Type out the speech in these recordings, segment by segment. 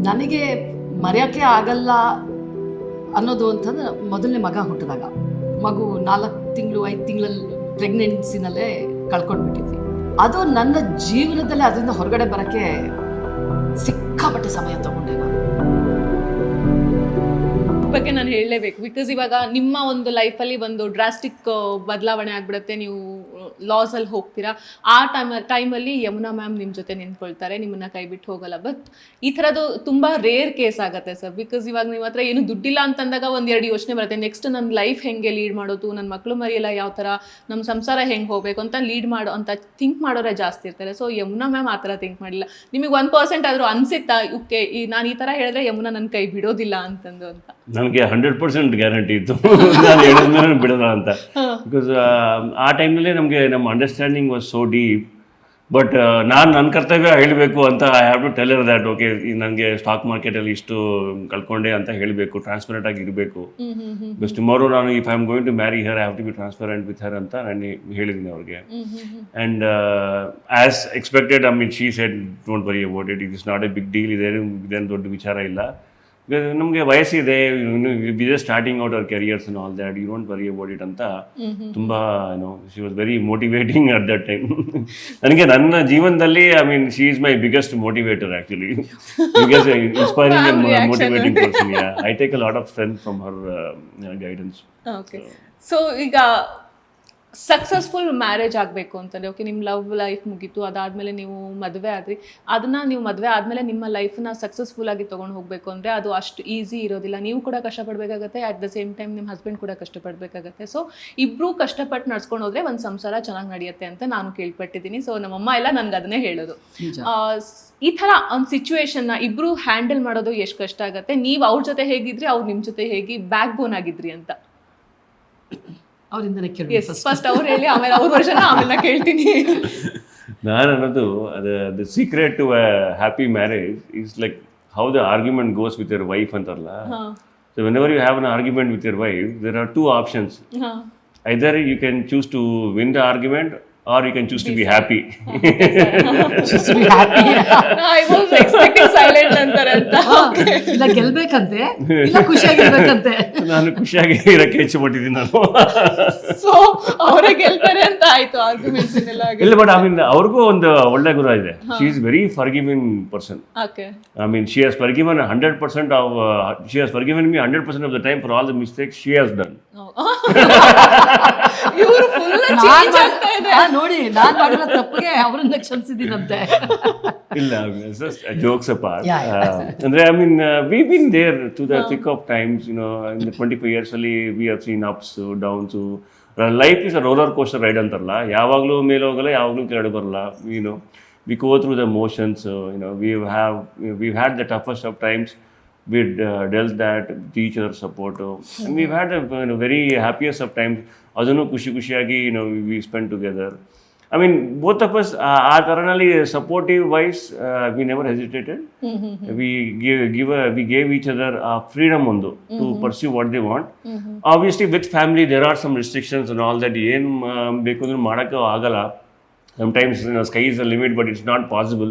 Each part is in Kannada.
ನನಗೆ ಮರೆಯೋಕ್ಕೆ ಆಗಲ್ಲ ಅನ್ನೋದು ಅಂತಂದ್ರೆ ಮೊದಲನೇ ಮಗ ಹುಟ್ಟಿದಾಗ, ಮಗು 4 ತಿಂಗಳು 5 ತಿಂಗಳಲ್ಲಿ ಪ್ರೆಗ್ನೆನ್ಸಿನಲ್ಲೇ ಕಳ್ಕೊಂಡ್ಬಿಟ್ಟಿದ್ವಿ. ಅದು ನನ್ನ ಜೀವನದಲ್ಲಿ ಅದರಿಂದ ಹೊರಗಡೆ ಬರೋಕ್ಕೆ ಸಿಕ್ಕಾಪಟ್ಟೆ ಸಮಯ ತಗೊಂಡೆ ನಾನು. ಬಗ್ಗೆ ನಾನು ಹೇಳಲೇಬೇಕು, ಬಿಕಾಸ್ ಇವಾಗ ನಿಮ್ಮ ಒಂದು ಲೈಫಲ್ಲಿ ಒಂದು ಡ್ರಾಸ್ಟಿಕ್ ಬದಲಾವಣೆ ಆಗ್ಬಿಡುತ್ತೆ, ನೀವು ಲಾಸಲ್ಲಿ ಹೋಗ್ತೀರಾ. ಆ ಟೈಮಲ್ಲಿ ಯಮುನಾ ಮ್ಯಾಮ್ ನಿಮ್ಮ ಜೊತೆ ನಿಂತ್ಕೊಳ್ತಾರೆ, ನಿಮ್ಮನ್ನ ಕೈ ಬಿಟ್ಟು ಹೋಗಲ್ಲ. ಬಟ್ ಈ ಥರದ್ದು ತುಂಬ ರೇರ್ ಕೇಸ್ ಆಗುತ್ತೆ ಸರ್, ಬಿಕಾಸ್ ಇವಾಗ ನಿಮ್ಮ ಹತ್ರ ಏನು ದುಡ್ಡಿಲ್ಲ ಅಂತಂದಾಗ 1-2 ಯೋಚನೆ ಬರುತ್ತೆ. ನೆಕ್ಸ್ಟ್ ನನ್ನ ಲೈಫ್ ಹೆಂಗೆ ಲೀಡ್ ಮಾಡೋದು, ನನ್ನ ಮಕ್ಕಳು ಮರಿಯೆಲ್ಲ ಯಾವ ಥರ, ನಮ್ಮ ಸಂಸಾರ ಹೆಂಗೆ ಹೋಗಬೇಕು ಅಂತ ಲೀಡ್ ಮಾಡೋ ಅಂತ ಥಿಂಕ್ ಮಾಡೋರೇ ಜಾಸ್ತಿ ಇರ್ತಾರೆ. ಸೊ ಯಮುನಾ ಮ್ಯಾಮ್ ಆ ಥರ ಥಿಂಕ್ ಮಾಡಿಲ್ಲ. ನಿಮಗೆ 1% ಆದರೂ ಅನಿಸುತ್ತಾ ಓಕೆ ನಾನು ಈ ಥರ ಹೇಳಿದ್ರೆ ಯಮುನಾ ನನ್ನ ಕೈ ಬಿಡೋದಿಲ್ಲ ಅಂತಂದು ಅಂತ? ನನಗೆ 100% ಗ್ಯಾರಂಟಿ ಇತ್ತು ನಾನು ಹೇಳಿದ್ಮೇಲೆ ಬಿಡೋಣ ಅಂತ. ಬಿಕಾಸ್ ಆ ಟೈಮ್ನಲ್ಲಿ ನಮಗೆ ನಮ್ಮ understanding was so deep. But ನಾನು ನನ್ನ ಕರ್ತವ್ಯ ಹೇಳಬೇಕು ಅಂತ I have to tell her that okay ನನಗೆ ಸ್ಟಾಕ್ ಮಾರ್ಕೆಟಲ್ಲಿ ಇಷ್ಟು ಕಳ್ಕೊಂಡೆ ಅಂತ ಹೇಳಬೇಕು, ಟ್ರಾನ್ಸ್ಪರೆಂಟ್ ಆಗಿ ಇರಬೇಕು. ಬಿಕಾಸ್ ಟುಮಾರೋ ನಾನು if I am going to marry her I have to be transparent with her ಅಂತ ನಾನು ಹೇಳಿದ್ದೀನಿ ಅವ್ರಿಗೆ. And as expected I mean she said don't worry about it, it is not a big deal, ಇದೇನು ದೊಡ್ಡ ವಿಚಾರ ಇಲ್ಲ, ನಮಗೆ ವಯಸ್ಸಿದೆ, we just starting out our careers and all that, you don't worry about it ಅಂತ ತುಂಬ she was very motivating at that time. ನನಗೆ ನನ್ನ ಜೀವನದಲ್ಲಿ I mean she is my biggest motivator actually, because inspiring and motivating person. I take a lot of strength from her guidance. Okay, so ಈಗ ಸಕ್ಸಸ್ಫುಲ್ ಮ್ಯಾರೇಜ್ ಆಗಬೇಕು ಅಂತಂದರೆ, ಓಕೆ ನಿಮ್ಮ ಲವ್ ಲೈಫ್ ಮುಗೀತು, ಅದಾದಮೇಲೆ ನೀವು ಮದುವೆ ಆದ್ರಿ, ಅದನ್ನು ನೀವು ಮದುವೆ ಆದಮೇಲೆ ನಿಮ್ಮ ಲೈಫನ್ನ ಸಕ್ಸಸ್ಫುಲ್ಲಾಗಿ ತೊಗೊಂಡು ಹೋಗಬೇಕು ಅಂದರೆ ಅದು ಅಷ್ಟು ಈಸಿ ಇರೋದಿಲ್ಲ. ನೀವು ಕೂಡ ಕಷ್ಟಪಡಬೇಕಾಗತ್ತೆ, ಅಟ್ ದ ಸೇಮ್ ಟೈಮ್ ನಿಮ್ಮ ಹಸ್ಬೆಂಡ್ ಕೂಡ ಕಷ್ಟಪಡಬೇಕಾಗತ್ತೆ. ಸೊ ಇಬ್ಬರೂ ಕಷ್ಟಪಟ್ಟು ನಡ್ಸ್ಕೊಂಡು ಹೋದರೆ ಒಂದು ಸಂಸಾರ ಚೆನ್ನಾಗಿ ನಡೆಯುತ್ತೆ ಅಂತ ನಾನು ಕೇಳ್ಪಟ್ಟಿದ್ದೀನಿ. ಸೊ ನಮ್ಮಮ್ಮ ಎಲ್ಲ ನನಗೆ ಅದನ್ನೇ ಹೇಳೋದು. ಈ ಥರ ಒಂದು ಸಿಚುವೇಶನ್ನ ಇಬ್ಬರು ಹ್ಯಾಂಡಲ್ ಮಾಡೋದು ಎಷ್ಟು ಕಷ್ಟ ಆಗುತ್ತೆ, ನೀವು ಅವ್ರ ಜೊತೆ ಹೇಗಿದ್ರಿ, ಅವ್ರು ನಿಮ್ಮ ಜೊತೆ ಹೇಗೆ ಬ್ಯಾಕ್ ಬೋನ್ ಆಗಿದ್ರಿ ಅಂತ ಅವರಿಂದನೇ ಕೇಳಿ. ಫಸ್ಟ್ ಅವ್ರು ಹೇಳಿ, ಆಮೇಲೆ ಅವ್ರ ವರ್ಷನ ಆಮೇಲೆ ಕೇಳ್ತೀನಿ. ನಾನು ಅನ್ನೋದು the secret to a happy marriage is like how the argument goes with your wife ಅಂತಾರಲ್ಲ. So whenever you have an argument with your wife, there are 2 options. Either you can choose to win the argument or you can choose to be happy. Choose to be happy. I was expecting silent ಅಂತಾರೆ ಅಂತ. ಇಲ್ಲ ಗೆಲ್ಬೇಕಂತೆ, ಇಲ್ಲ ಖುಷಿಯಾಗಿರ್ಬೇಕಂತೆ. ನಾನು ಖುಷಿಯಾಗಿ ಇರಕ್ಕೆ ಹೆಚ್ಚು ಪಟ್ಟಿದ್ದೀನಿ ನಾನು. ಸೊ ಅವರೇ ಗೆಲ್ತಾರೆ ಅಂತ ಆಯ್ತು ಆರ್ಗ್ಯುಮೆಂಟ್ಸ್ ಎಲ್ಲ. ಇಲ್ಲ, ಬಟ್ ಐ ಮೀನ್ ಅವ್ರಿಗೂ ಒಂದು ಒಳ್ಳೆ ಗುಣ ಇದೆ. She is very forgiving person. Okay, I mean she has ಫರ್ಗಿವನ್ 100% of she has forgiven me 100% of the time for all the mistakes she has done. ಇವರು ಫುಲ್ ಚೇಂಜ್ ಆಗ್ತಾ ಇದೆ ನೋಡಿ, ನಾನು ಮಾಡಿರೋ ತಪ್ಪಿಗೆ ಅವರನ್ನ ಕ್ಷಮಿಸಿದ್ದೀನಂತೆ. ಇಲ್ಲ, jokes apart. ಅಂದ್ರೆ I mean we been there to the thick of times, you know, in the 25 years ಅಲ್ಲಿ we have seen ups, downs. Life is a roller coaster ride ಅಂತಾರಲ್ಲ, ಯಾವಾಗಲೂ ಮೇಲೆ ಹೋಗಲ್ಲ, ಯಾವಾಗಲೂ ಕೆಳಗಡೆ ಬರಲ್ಲ. You know, we go through the motions. You know, we've had the toughest of times. We dealt that with each other support, and we've had the very happiest of times. ಅದನ್ನು ಖುಷಿಯಾಗಿ we spent together. I mean, both of us ಆ ಥರನಲ್ಲಿ supportive wise we never hesitated. We gave each other freedom ಒಂದು to pursue what they want. Obviously with family there are some restrictions and all that. ಏನು ಬೇಕು ಅಂದ್ರೆ ಮಾಡೋಕ್ಕೆ ಆಗಲ್ಲ. Sometimes sky is the limit, but it's not possible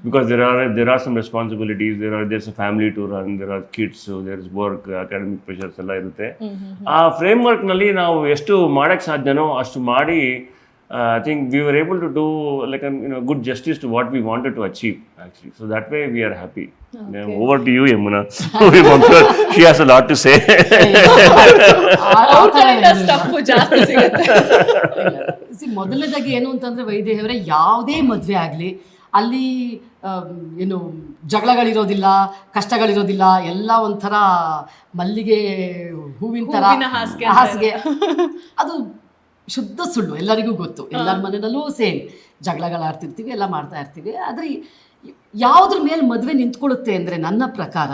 because there are some responsibilities. There's a family to run, there are kids, so there's work, academic pressures ಎಲ್ಲ ಇರುತ್ತೆ. ಆ ಫ್ರೇಮ್ವರ್ಕ್ ನಲ್ಲಿ ನಾವು ಎಷ್ಟು ಮಾಡಕ್ಕೆ ಸಾಧ್ಯನೋ ಅಷ್ಟು ಮಾಡಿ I think we were able to do like good justice to what we wanted to achieve actually. So that way we are happy. Okay. Over to you, Yamuna. She has a lot to say. ಜಾಸ್ತಿ ಸಿಗುತ್ತೆ. ಮೊದಲನೇದಾಗಿ ಏನು ಅಂತಂದ್ರೆ ವೈದೇಹವರೇ, ಯಾವುದೇ ಮದುವೆ ಆಗಲಿ ಅಲ್ಲಿ ಏನು ಜಗಳಗಳಿರೋದಿಲ್ಲ, ಕಷ್ಟಗಳಿರೋದಿಲ್ಲ, ಎಲ್ಲ ಒಂಥರ ಮಲ್ಲಿಗೆ ಹೂವಿನ ಥರ ಹಾಸಿಗೆ. ಅದು ಶುದ್ಧ ಸುಳ್ಳು, ಎಲ್ಲರಿಗೂ ಗೊತ್ತು. ಎಲ್ಲರ ಮನೆಯಲ್ಲೂ ಸೇಮ್ ಜಗಳಗಳಾಡ್ತಿರ್ತೀವಿ, ಎಲ್ಲ ಮಾಡ್ತಾ ಇರ್ತೀವಿ. ಆದರೆ ಯಾವುದ್ರ ಮೇಲೆ ಮದುವೆ ನಿಂತ್ಕೊಳ್ಳುತ್ತೆ ಅಂದರೆ ನನ್ನ ಪ್ರಕಾರ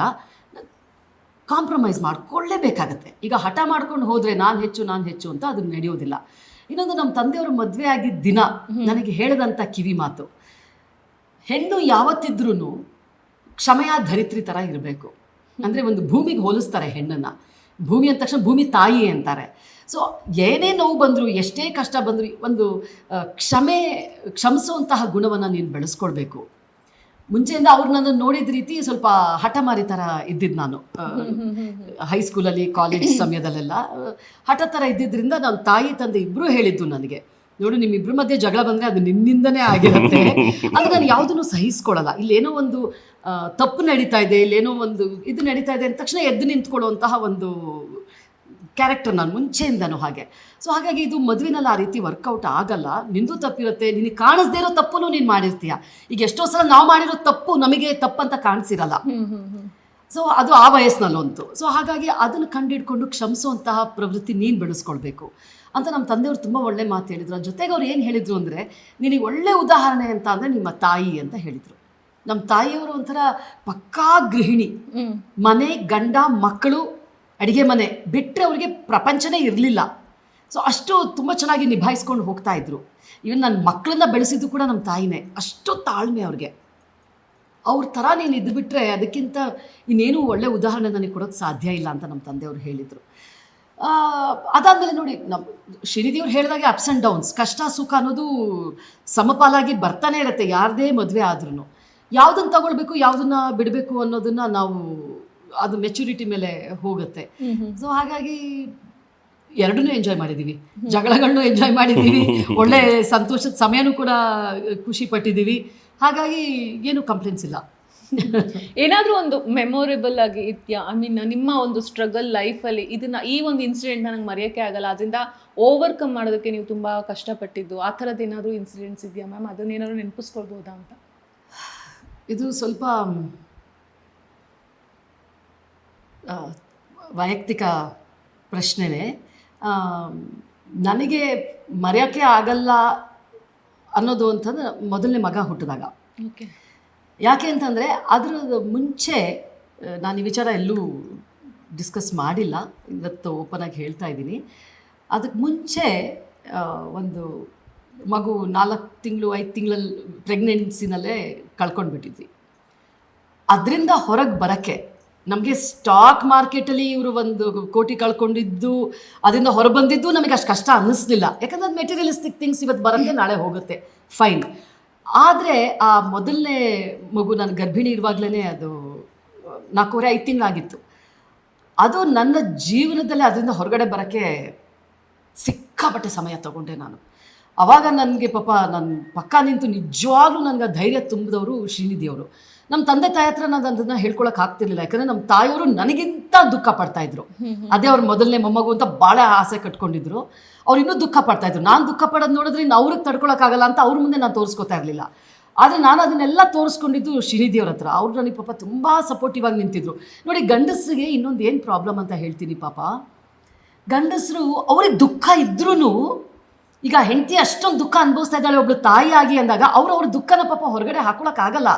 ಕಾಂಪ್ರಮೈಸ್ ಮಾಡ್ಕೊಳ್ಳೇಬೇಕಾಗತ್ತೆ. ಈಗ ಹಠ ಮಾಡ್ಕೊಂಡು ಹೋದರೆ ನಾನು ಹೆಚ್ಚು ಅಂತ ಅದು ನಡೆಯೋದಿಲ್ಲ. ಇನ್ನೊಂದು, ನಮ್ಮ ತಂದೆಯವರು ಮದುವೆ ಆಗಿದ್ದ ದಿನ ನನಗೆ ಹೇಳಿದಂಥ ಕಿವಿ ಮಾತು, ಹೆಣ್ಣು ಯಾವತ್ತಿದ್ರೂ ಕ್ಷಮೆಯ ಧರಿತ್ರಿ ಥರ ಇರಬೇಕು. ಅಂದರೆ ಒಂದು ಭೂಮಿಗೆ ಹೋಲಿಸ್ತಾರೆ ಹೆಣ್ಣನ್ನು. ಭೂಮಿ ಅಂದ ತಕ್ಷಣ ಭೂಮಿ ತಾಯಿ ಅಂತಾರೆ. ಸೊ ಏನೇ ನೋವು ಬಂದರೂ, ಎಷ್ಟೇ ಕಷ್ಟ ಬಂದರೂ ಒಂದು ಕ್ಷಮಿಸುವಂತಹ ಗುಣವನ್ನು ನೀನು ಬೆಳೆಸ್ಕೊಳ್ಬೇಕು. ಮುಂಚೆಯಿಂದ ಅವ್ರು ನನ್ನ ನೋಡಿದ ರೀತಿ ಸ್ವಲ್ಪ ಹಠಮಾರಿ ಥರ ಇದ್ದಿದ್ದು ನಾನು ಹೈಸ್ಕೂಲಲ್ಲಿ ಕಾಲೇಜ್ ಸಮಯದಲ್ಲೆಲ್ಲ ಹಠ ಥರ ಇದ್ದಿದ್ದರಿಂದ ನನ್ನ ತಾಯಿ ತಂದೆ ಇಬ್ಬರು ಹೇಳಿದ್ದು ನನಗೆ, ನೋಡು ನಿಮ್ಮಿಬ್ಬರ ಮಧ್ಯೆ ಜಗಳ ಬಂದರೆ ಅದು ನಿನ್ನಿಂದನೇ ಆಗಿರುತ್ತೆ, ಅದು ನಾನು ಯಾವುದನ್ನು ಸಹಿಸ್ಕೊಳ್ಳಲ್ಲ. ಇಲ್ಲೇನೋ ಒಂದು ತಪ್ಪು ನಡೀತಾ ಇದೆ, ಇಲ್ಲೇನೋ ಒಂದು ಇದು ನಡೀತಾ ಇದೆ ಅಂದ ತಕ್ಷಣ ಎದ್ದು ನಿಂತ್ಕೊಳ್ಳುವಂತಹ ಒಂದು ಕ್ಯಾರೆಕ್ಟರ್ ನಾನು ಮುಂಚೆಯಿಂದನೂ ಹಾಗೆ. ಸೊ ಹಾಗಾಗಿ ಇದು ಮದುವೆನಲ್ಲಿ ಆ ರೀತಿ ವರ್ಕೌಟ್ ಆಗಲ್ಲ. ನಿಂದು ತಪ್ಪಿರುತ್ತೆ, ನಿನಗೆ ಕಾಣಿಸ್ದೇ ಇರೋ ತಪ್ಪು ನೀನು ಮಾಡಿರ್ತೀಯ. ಈಗ ಎಷ್ಟೋ ಸಲ ನಾವು ಮಾಡಿರೋ ತಪ್ಪು ನಮಗೆ ತಪ್ಪಂತ ಕಾಣಿಸಿರಲ್ಲ. ಸೊ ಅದು ಆ ವಯಸ್ಸಿನಲ್ಲಂತೂ. ಸೊ ಹಾಗಾಗಿ ಅದನ್ನು ಕಂಡಿಡ್ಕೊಂಡು ಕ್ಷಮಿಸುವಂತಹ ಪ್ರವೃತ್ತಿ ನೀನು ಬೆಳೆಸ್ಕೊಳ್ಬೇಕು ಅಂತ ನಮ್ಮ ತಂದೆಯವರು ತುಂಬ ಒಳ್ಳೆ ಮಾತು ಹೇಳಿದ್ರು. ಜೊತೆಗೆ ಅವ್ರು ಏನು ಹೇಳಿದರು ಅಂದರೆ, ನಿನಗೆ ಒಳ್ಳೆ ಉದಾಹರಣೆ ಅಂತ ಅಂದರೆ ನಿಮ್ಮ ತಾಯಿ ಅಂತ ಹೇಳಿದರು. ನಮ್ಮ ತಾಯಿಯವರು ಒಂಥರ ಪಕ್ಕಾ ಗೃಹಿಣಿ, ಮನೆ, ಗಂಡ, ಮಕ್ಕಳು, ಅಡುಗೆ ಮನೆ ಬಿಟ್ಟರೆ ಅವ್ರಿಗೆ ಪ್ರಪಂಚನೇ ಇರಲಿಲ್ಲ. ಸೊ ಅಷ್ಟು ತುಂಬ ಚೆನ್ನಾಗಿ ನಿಭಾಯಿಸ್ಕೊಂಡು ಹೋಗ್ತಾ ಇದ್ರು. ಇವನ್ ನನ್ನ ಮಕ್ಕಳನ್ನ ಬೆಳೆಸಿದ್ದು ಕೂಡ ನಮ್ಮ ತಾಯಿನೇ. ಅಷ್ಟು ತಾಳ್ಮೆ ಅವ್ರಿಗೆ. ಅವ್ರ ಥರ ನೀನು ಇದ್ದು ಬಿಟ್ಟರೆ ಅದಕ್ಕಿಂತ ಇನ್ನೇನು ಒಳ್ಳೆ ಉದಾಹರಣೆ ನನಗೆ ಕೊಡೋಕ್ಕೆ ಸಾಧ್ಯ ಇಲ್ಲ ಅಂತ ನಮ್ಮ ತಂದೆಯವರು ಹೇಳಿದರು. ಅದಾದಮೇಲೆ ನೋಡಿ, ನಮ್ಮ ಶ್ರೀನಿಧಿಯವ್ರು ಹೇಳಿದಾಗೆ ಅಪ್ಸ್ ಆ್ಯಂಡ್ ಡೌನ್ಸ್, ಕಷ್ಟ ಸುಖ ಅನ್ನೋದು ಸಮಪಾಲಾಗಿ ಬರ್ತಾನೆ ಇರುತ್ತೆ ಯಾರದೇ ಮದುವೆ ಆದ್ರೂ. ಯಾವುದನ್ನು ತಗೊಳ್ಬೇಕು ಯಾವುದನ್ನ ಬಿಡಬೇಕು ಅನ್ನೋದನ್ನು ನಾವು, ಅದು ಮೆಚುರಿಟಿ ಮೇಲೆ ಹೋಗುತ್ತೆ. ಸೊ ಹಾಗಾಗಿ ಎರಡನ್ನೂ ಎಂಜಾಯ್ ಮಾಡಿದ್ದೀವಿ, ಜಗಳಗಳನ್ನೂ ಎಂಜಾಯ್ ಮಾಡಿದ್ದೀವಿ, ಒಳ್ಳೆ ಸಂತೋಷದ ಸಮಯನೂ ಕೂಡ ಖುಷಿ ಪಟ್ಟಿದ್ದೀವಿ. ಹಾಗಾಗಿ ಏನು ಕಂಪ್ಲೇಂಟ್ಸ್ ಇಲ್ಲ. ಏನಾದರೂ ಒಂದು ಮೆಮೊರೇಬಲ್ ಆಗಿ ಇದೆಯಾ? ಐ ಮೀನ್ ನಿಮ್ಮ ಒಂದು ಸ್ಟ್ರಗಲ್ ಲೈಫಲ್ಲಿ ಇದನ್ನ, ಈ ಒಂದು ಇನ್ಸಿಡೆಂಟ್ ನನಗೆ ಮರೆಯೋಕ್ಕೆ ಆಗಲ್ಲ, ಅದರಿಂದ ಓವರ್ಕಮ್ ಮಾಡೋದಕ್ಕೆ ನೀವು ತುಂಬ ಕಷ್ಟಪಟ್ಟಿದ್ದು, ಆ ಥರದ್ದು ಏನಾದರೂ ಇನ್ಸಿಡೆಂಟ್ಸ್ ಇದೆಯಾ ಮ್ಯಾಮ್? ಅದನ್ನೇನಾದ್ರು ನೆನಪಿಸ್ಕೊಳ್ಬೋದಾ ಅಂತ? ಇದು ಸ್ವಲ್ಪ ವೈಯಕ್ತಿಕ ಪ್ರಶ್ನೆನೇ. ನನಗೆ ಮರೆಯೋಕ್ಕೆ ಆಗಲ್ಲ ಅನ್ನೋದು ಅಂತಂದ್ರೆ ಮೊದಲನೇ ಮಗ ಹುಟ್ಟಿದಾಗ. ಓಕೆ. ಯಾಕೆ ಅಂತಂದರೆ ಅದ್ರ ಮುಂಚೆ ನಾನು ಈ ವಿಚಾರ ಎಲ್ಲೂ ಡಿಸ್ಕಸ್ ಮಾಡಿಲ್ಲ, ಇವತ್ತು ಓಪನ್ ಆಗಿ ಹೇಳ್ತಾ ಇದ್ದೀನಿ. ಅದಕ್ಕೆ ಮುಂಚೆ ಒಂದು ಮಗು 4 ತಿಂಗಳು 5 ತಿಂಗಳಲ್ಲಿ ಪ್ರೆಗ್ನೆನ್ಸಿನಲ್ಲೇ ಕಳ್ಕೊಂಡ್ಬಿಟ್ಟಿದ್ವಿ. ಅದರಿಂದ ಹೊರಗೆ ಬರೋಕ್ಕೆ ನಮಗೆ ಸ್ಟಾಕ್ ಮಾರ್ಕೆಟಲ್ಲಿ ಇವರು 1 ಕೋಟಿ ಕಳ್ಕೊಂಡಿದ್ದು, ಅದರಿಂದ ಹೊರಬಂದಿದ್ದು ನಮಗೆ ಅಷ್ಟು ಕಷ್ಟ ಅನ್ನಿಸ್ಲಿಲ್ಲ. ಯಾಕಂದರೆ ಅದು ಮೆಟೀರಿಯಲಿಸ್ಟಿಕ್ ಥಿಂಗ್ಸ್, ಇವತ್ತು ಬರೋಕ್ಕೆ ನಾಳೆ ಹೋಗುತ್ತೆ, ಫೈನ್. ಆದರೆ ಆ ಮೊದಲನೇ ಮಗು ನಾನು ಗರ್ಭಿಣಿ ಇರುವಾಗಲೇ ಅದು 4-5 ತಿಂಗಳಾಗಿತ್ತು. ಅದು ನನ್ನ ಜೀವನದಲ್ಲಿ ಅದರಿಂದ ಹೊರಗಡೆ ಬರೋಕ್ಕೆ ಸಿಕ್ಕಾಪಟ್ಟೆ ಸಮಯ ತಗೊಂಡೆ ನಾನು. ಆವಾಗ ನನಗೆ ಪಾಪ ನನ್ನ ಪಕ್ಕ ನಿಂತು ನಿಜವಾಗ್ಲೂ ನನಗೆ ಧೈರ್ಯ ತುಂಬಿದವರು ಶ್ರೀನಿಧಿಯವರು. ನಮ್ಮ ತಂದೆ ತಾಯಿ ಹತ್ರ ನಾನು ಅದನ್ನು ಹೇಳ್ಕೊಳಕ್ಕೆ ಆಗ್ತಿರ್ಲಿಲ್ಲ, ಯಾಕಂದರೆ ನಮ್ಮ ತಾಯಿಯವರು ನನಗಿಂತ ದುಃಖ ಪಡ್ತಾಯಿದ್ರು. ಅದೇ ಅವ್ರ ಮೊದಲನೇ ಮೊಮ್ಮಗು ಅಂತ ಭಾಳ ಆಸೆ ಕಟ್ಕೊಂಡಿದ್ರು. ಅವ್ರು ಇನ್ನೂ ದುಃಖ ಪಡ್ತಾಯಿದ್ರು. ನಾನು ದುಃಖ ಪಡೋದು ನೋಡಿದ್ರೆ ಇನ್ನು ಅವ್ರಿಗೆ ತಡ್ಕೊಳಕ್ಕಾಗಲ್ಲ ಅಂತ ಅವ್ರ ಮುಂದೆ ನಾನು ತೋರಿಸ್ಕೊತಾ ಇರಲಿಲ್ಲ. ಆದರೆ ನಾನು ಅದನ್ನೆಲ್ಲ ತೋರಿಸ್ಕೊಂಡಿದ್ದು ಶ್ರೀನಿಧಿಯವ್ರ ಹತ್ರ. ಅವ್ರು ನನಗೆ ಪಾಪ ತುಂಬ ಸಪೋರ್ಟಿವ್ ಆಗಿ ನಿಂತಿದ್ರು. ನೋಡಿ, ಗಂಡಸರಿಗೆ ಇನ್ನೊಂದು ಏನು ಪ್ರಾಬ್ಲಮ್ ಅಂತ ಹೇಳ್ತೀನಿ. ಪಾಪ ಗಂಡಸರು ಅವ್ರಿಗೆ ದುಃಖ ಇದ್ರೂ, ಈಗ ಹೆಂಡತಿ ಅಷ್ಟೊಂದು ದುಃಖ ಅನುಭವಿಸ್ತಾ ಇದ್ದಾಳೆ ಒಬ್ಳು ತಾಯಿಯಾಗಿ ಅಂದಾಗ ಅವ್ರ ದುಃಖನ ಪಾಪ ಹೊರಗಡೆ ಹಾಕೊಳಕ್ಕಾಗಲ್ಲ.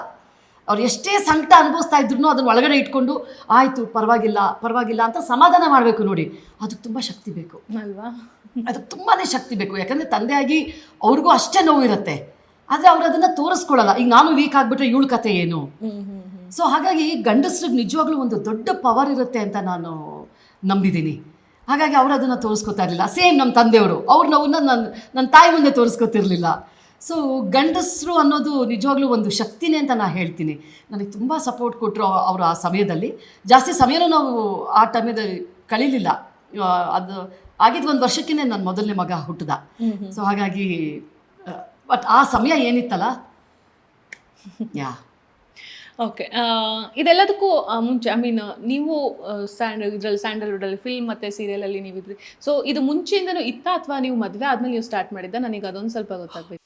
ಅವ್ರು ಎಷ್ಟೇ ಸಂಕಟ ಅನುಭವಿಸ್ತಾ ಇದ್ರು ಅದನ್ನು ಒಳಗಡೆ ಇಟ್ಕೊಂಡು ಆಯಿತು ಪರವಾಗಿಲ್ಲ ಅಂತ ಸಮಾಧಾನ ಮಾಡಬೇಕು. ನೋಡಿ, ಅದಕ್ಕೆ ತುಂಬ ಶಕ್ತಿ ಬೇಕು ಅಲ್ವಾ? ಅದಕ್ಕೆ ತುಂಬಾ ಶಕ್ತಿ ಬೇಕು. ಯಾಕಂದರೆ ತಂದೆಯಾಗಿ ಅವ್ರಿಗೂ ಅಷ್ಟೇ ನೋವು ಇರುತ್ತೆ, ಆದರೆ ಅವ್ರು ಅದನ್ನು ತೋರಿಸ್ಕೊಳ್ಳಲ್ಲ. ಈಗ ನಾನು ವೀಕ್ ಆಗಿಬಿಟ್ರೆ ಇವಳ ಕತೆ ಏನು? ಸೊ ಹಾಗಾಗಿ ಗಂಡಸ್ರಿಗೆ ನಿಜವಾಗ್ಲೂ ಒಂದು ದೊಡ್ಡ ಪವರ್ ಇರುತ್ತೆ ಅಂತ ನಾನು ನಂಬಿದ್ದೀನಿ. ಹಾಗಾಗಿ ಅವರು ಅದನ್ನು ತೋರಿಸ್ಕೊತಾ ಇರಲಿಲ್ಲ. ಸೇಮ್ ನಮ್ಮ ತಂದೆಯವರು ಅವ್ರ ನೋವನ್ನ ನನ್ನ ತಾಯಿ ಮುಂದೆ ತೋರಿಸ್ಕೊತಿರ್ಲಿಲ್ಲ. ಸೊ ಗಂಡಸರು ಅನ್ನೋದು ನಿಜವಾಗ್ಲೂ ಒಂದು ಶಕ್ತಿನೇ ಅಂತ ನಾನು ಹೇಳ್ತೀನಿ. ನನಗೆ ತುಂಬ ಸಪೋರ್ಟ್ ಕೊಟ್ಟರು ಅವರು ಆ ಸಮಯದಲ್ಲಿ. ಜಾಸ್ತಿ ಸಮಯನೂ ನಾವು ಆ ಟೈಮಲ್ಲಿ ಕಳೀಲಿಲ್ಲ. ಅದು ಆಗಿದ್ದು 1 ವರ್ಷಕ್ಕೇ ನನ್ನ ಮೊದಲನೇ ಮಗ ಹುಟ್ಟಿದ. ಸೊ ಹಾಗಾಗಿ ಬಟ್ ಆ ಸಮಯ ಏನಿತ್ತಲ್ಲ, ಯಾ ಓಕೆ. ಇದೆಲ್ಲದಕ್ಕೂ ಮುಂಚೆ, ಐ ಮೀನ್ ನೀವು ಇದರಲ್ಲಿ ಸ್ಯಾಂಡಲ್ವುಡಲ್ಲಿ ಫಿಲ್ಮ್ ಮತ್ತು ಸೀರಿಯಲಲ್ಲಿ ನೀವಿದ್ರಿ. ಸೊ ಇದು ಮುಂಚೆಯಿಂದನೂ ಇತ್ತಾ ಅಥವಾ ನೀವು ಮದುವೆ ಆದಮೇಲೆ ನೀವು ಸ್ಟಾರ್ಟ್ ಮಾಡಿದ್ದ? ನನಗೆ ಅದೊಂದು ಸ್ವಲ್ಪ ಗೊತ್ತಾಗಬೇಕು.